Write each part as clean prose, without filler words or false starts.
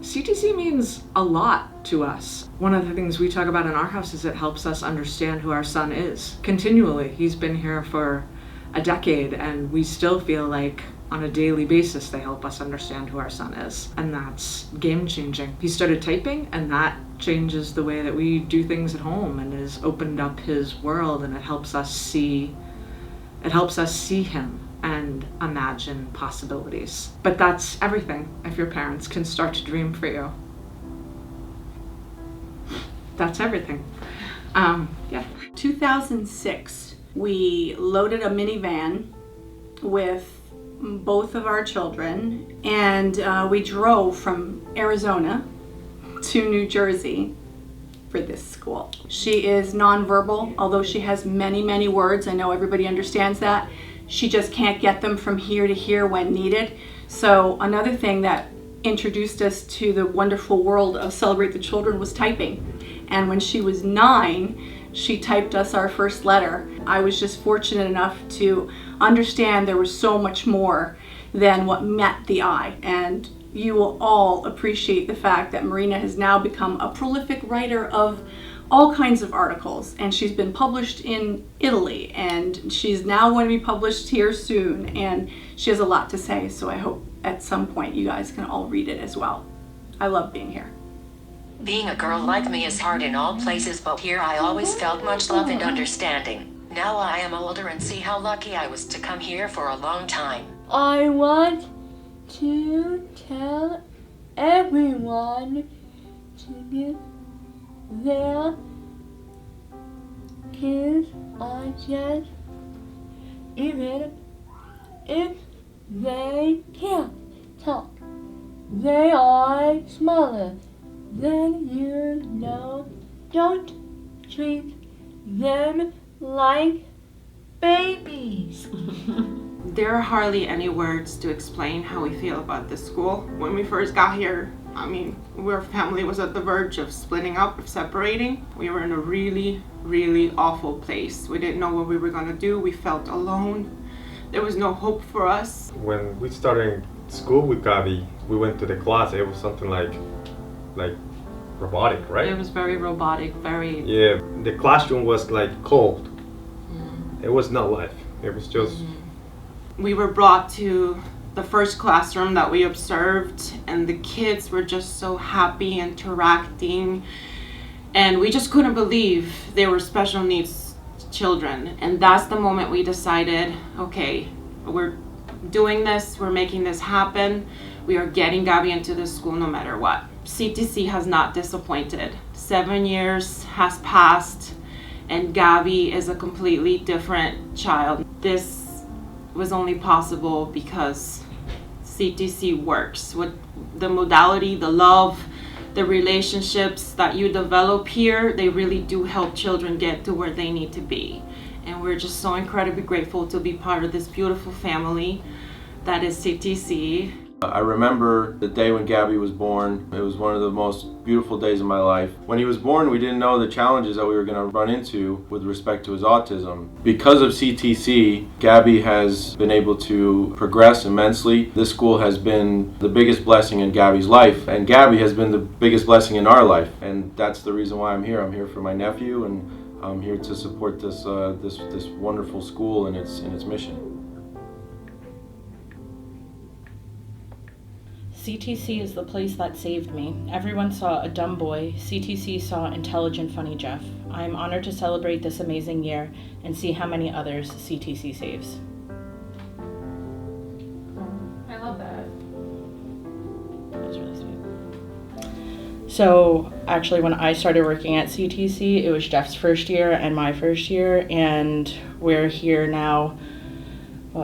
CTC means a lot to us. One of the things we talk about in our house is it helps us understand who our son is. Continually, he's been here for a decade and we still feel like on a daily basis they help us understand who our son is. And that's game changing. He started typing and that changes the way that we do things at home and has opened up his world, and it helps us see him and imagine possibilities. But that's everything if your parents can start to dream for you. That's everything. 2006, we loaded a minivan with both of our children and we drove from Arizona to New Jersey for this school. She is nonverbal, although she has many, many words. I know everybody understands that. She just can't get them from here to here when needed. So another thing that introduced us to the wonderful world of Celebrate the Children was typing. And when she was 9, she typed us our first letter. I was just fortunate enough to understand there was so much more than what met the eye. And you will all appreciate the fact that Marina has now become a prolific writer of all kinds of articles, and she's been published in Italy, and she's now going to be published here soon, and she has a lot to say, so I hope at some point you guys can all read it as well. I love being here. Being a girl like me is hard in all places, but here I always felt much love and understanding. Now I am older and see how lucky I was to come here for a long time. I want to tell everyone to give their kids a chance, even if they can't talk. They are smaller than you know. Don't treat them like babies. There are hardly any words to explain how we feel about this school. When we first got here, our family was at the verge of splitting up, of separating. We were in a really, really awful place. We didn't know what we were gonna do. We felt alone. There was no hope for us. When we started school with Gabi, we went to the class. It was something like robotic, right? It was very robotic, very... Yeah, the classroom was like cold. It was not life. It was just... We were brought to the first classroom that we observed, and the kids were just so happy interacting, and we just couldn't believe they were special needs children. And that's the moment we decided, okay, we're doing this, we're making this happen, we are getting Gabi into this school no matter what. CTC has not disappointed. 7 years has passed and Gabi is a completely different child. This was only possible because CTC works with the modality, the love, the relationships that you develop here. They really do help children get to where they need to be. And we're just so incredibly grateful to be part of this beautiful family that is CTC. I remember the day when Gabi was born. It was one of the most beautiful days of my life. When he was born, we didn't know the challenges that we were going to run into with respect to his autism. Because of CTC, Gabi has been able to progress immensely. This school has been the biggest blessing in Gabi's life, and Gabi has been the biggest blessing in our life. And that's the reason why I'm here. I'm here for my nephew, and I'm here to support this this wonderful school and its mission. CTC is the place that saved me. Everyone saw a dumb boy. CTC saw intelligent, funny Jeff. I am honored to celebrate this amazing year and see how many others CTC saves. I love that. That was really sweet. So actually when I started working at CTC, it was Jeff's first year and my first year, and we're here now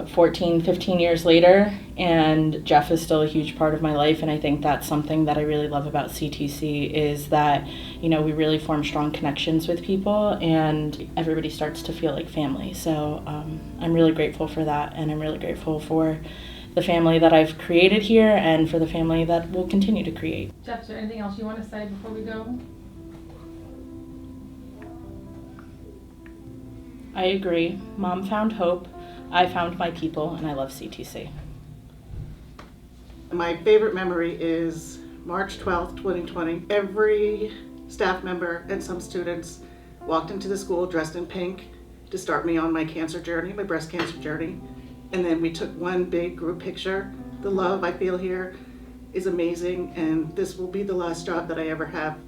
14, 15 years later, and Jeff is still a huge part of my life. And I think that's something that I really love about CTC is that, you know, we really form strong connections with people and everybody starts to feel like family. So I'm really grateful for that, and I'm really grateful for the family that I've created here and for the family that we'll continue to create. Jeff, is there anything else you want to say before we go? I agree. Mom found hope. I found my people, and I love CTC. My favorite memory is March 12th, 2020. Every staff member and some students walked into the school dressed in pink to start me on my cancer journey, my breast cancer journey. And then we took one big group picture. The love I feel here is amazing, and this will be the last job that I ever have.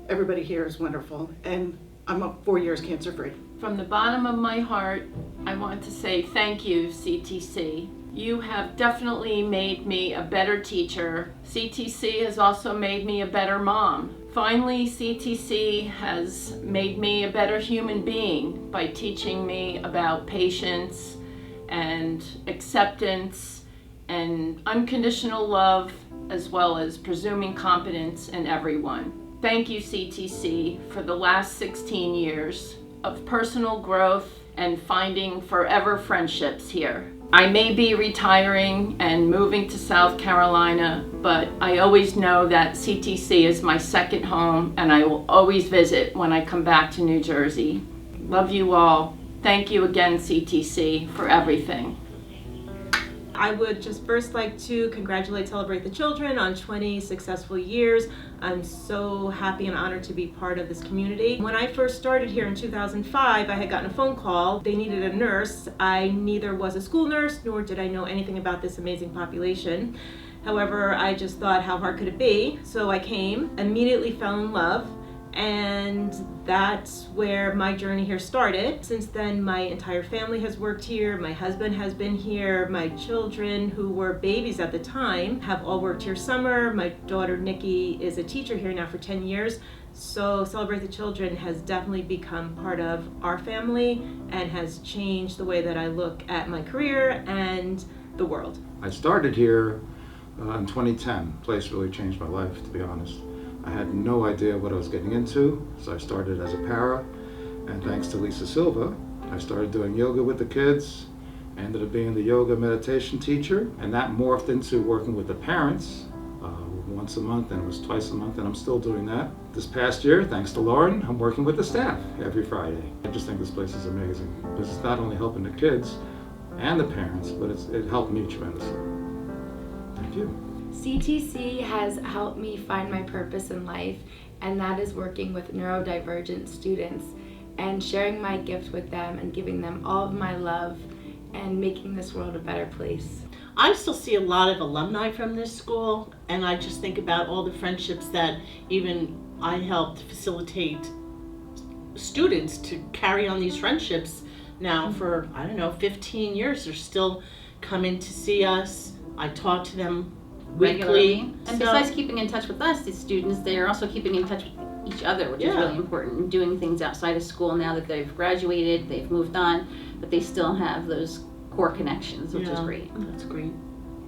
Everybody here is wonderful, and I'm up 4 years cancer-free. From the bottom of my heart, I want to say thank you, CTC. You have definitely made me a better teacher. CTC has also made me a better mom. Finally, CTC has made me a better human being by teaching me about patience and acceptance and unconditional love, as well as presuming competence in everyone. Thank you, CTC, for the last 16 years of personal growth and finding forever friendships here. I may be retiring and moving to South Carolina, but I always know that CTC is my second home, and I will always visit when I come back to New Jersey. Love you all. Thank you again, CTC, for everything. I would just first like to congratulate Celebrate the Children on 20 successful years. I'm so happy and honored to be part of this community. When I first started here in 2005, I had gotten a phone call. They needed a nurse. I neither was a school nurse nor did I know anything about this amazing population. However, I just thought, how hard could it be? So I came, immediately fell in love, and that's where my journey here started. Since then, my entire family has worked here. My husband has been here. My children, who were babies at the time, have all worked here summer. My daughter Nikki is a teacher here now for 10 years. So Celebrate the Children has definitely become part of our family and has changed the way that I look at my career and the world. I started here in 2010. The place really changed my life, to be honest. I had no idea what I was getting into, so I started as a para, and thanks to Lisa Silva, I started doing yoga with the kids. I ended up being the yoga meditation teacher, and that morphed into working with the parents once a month, and it was twice a month, and I'm still doing that. This past year, thanks to Lauren, I'm working with the staff every Friday. I just think this place is amazing, because it's not only helping the kids and the parents, but it helped me tremendously. Thank you. CTC has helped me find my purpose in life, and that is working with neurodivergent students and sharing my gift with them and giving them all of my love and making this world a better place. I still see a lot of alumni from this school, and I just think about all the friendships that even I helped facilitate students to carry on these friendships now for, 15 years. They're still coming to see us. I talk to them weekly. And besides keeping in touch with us, the students, they are also keeping in touch with each other, which is really important, and doing things outside of school now that they've graduated, they've moved on, but they still have those core connections, which is great. That's great.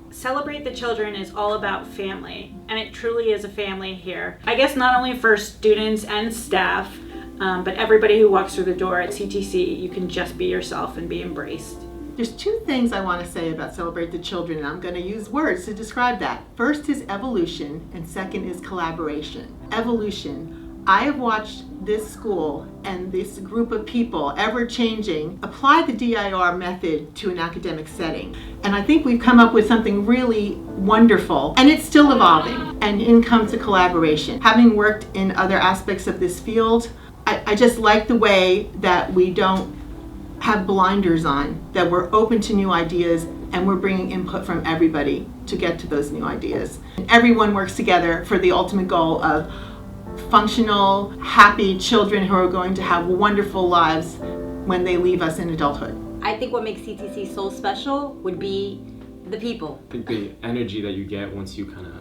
Celebrate the Children is all about family, and it truly is a family here. I guess not only for students and staff, but everybody who walks through the door at CTC, you can just be yourself and be embraced. There's two things I want to say about Celebrate the Children, and I'm going to use words to describe that. First is evolution, and second is collaboration. Evolution. I have watched this school and this group of people, ever changing, apply the DIR method to an academic setting. And I think we've come up with something really wonderful, and it's still evolving. And in comes the collaboration. Having worked in other aspects of this field, I just like the way that we don't have blinders on, that we're open to new ideas, and we're bringing input from everybody to get to those new ideas. And everyone works together for the ultimate goal of functional, happy children who are going to have wonderful lives when they leave us in adulthood. I think what makes CTC so special would be the people. I think the energy that you get once you kind of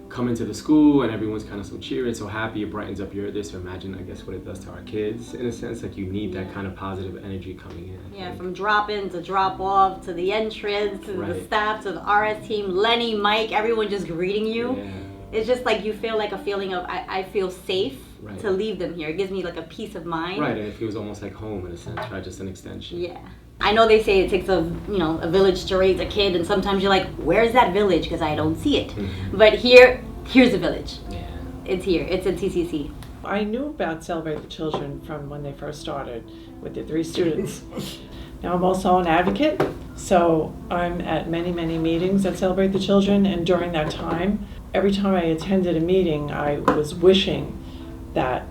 come into the school and everyone's kind of so cheery and so happy, it brightens up your day. So imagine, I guess, what it does to our kids in a sense. Like, you need that kind of positive energy coming in. Yeah, from drop-in to drop-off to the entrance to the staff to the RS team, Lenny, Mike, everyone just greeting you. Yeah. It's just like you feel like a feeling of I feel safe to leave them here. It gives me like a peace of mind. Right, and it feels almost like home in a sense, right? Just an extension. Yeah. I know they say it takes a village to raise a kid, and sometimes you're like, where's that village? Because I don't see it. Mm-hmm. But here's the village. Yeah. It's here. It's at TCC. I knew about Celebrate the Children from when they first started with the 3 students. Now I'm also an advocate, so I'm at many, many meetings that Celebrate the Children, and during that time, every time I attended a meeting, I was wishing that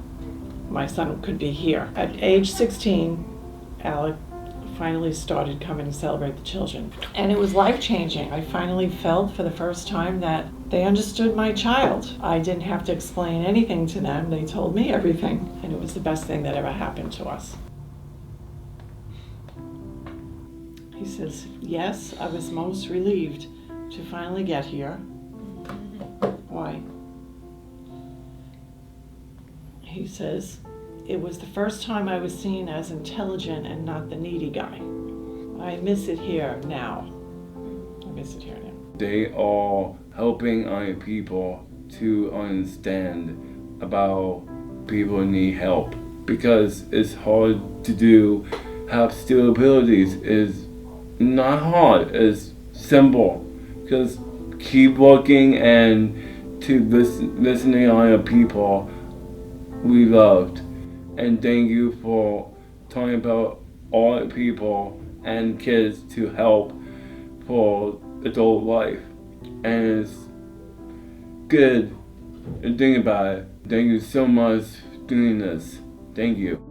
my son could be here. At age 16, Alec finally started coming to Celebrate the Children. And it was life-changing. I finally felt for the first time that they understood my child. I didn't have to explain anything to them. They told me everything. And it was the best thing that ever happened to us. He says, yes, I was most relieved to finally get here. Why? He says, it was the first time I was seen as intelligent and not the needy guy. I miss it here now. I miss it here now. They are helping other people to understand about people who need help, because it's hard to do. Have still abilities is not hard, it's simple. Because keep working and to listening to other people we loved. And thank you for talking about all the people and kids to help for adult life. And it's good to think about it. Thank you so much for doing this. Thank you.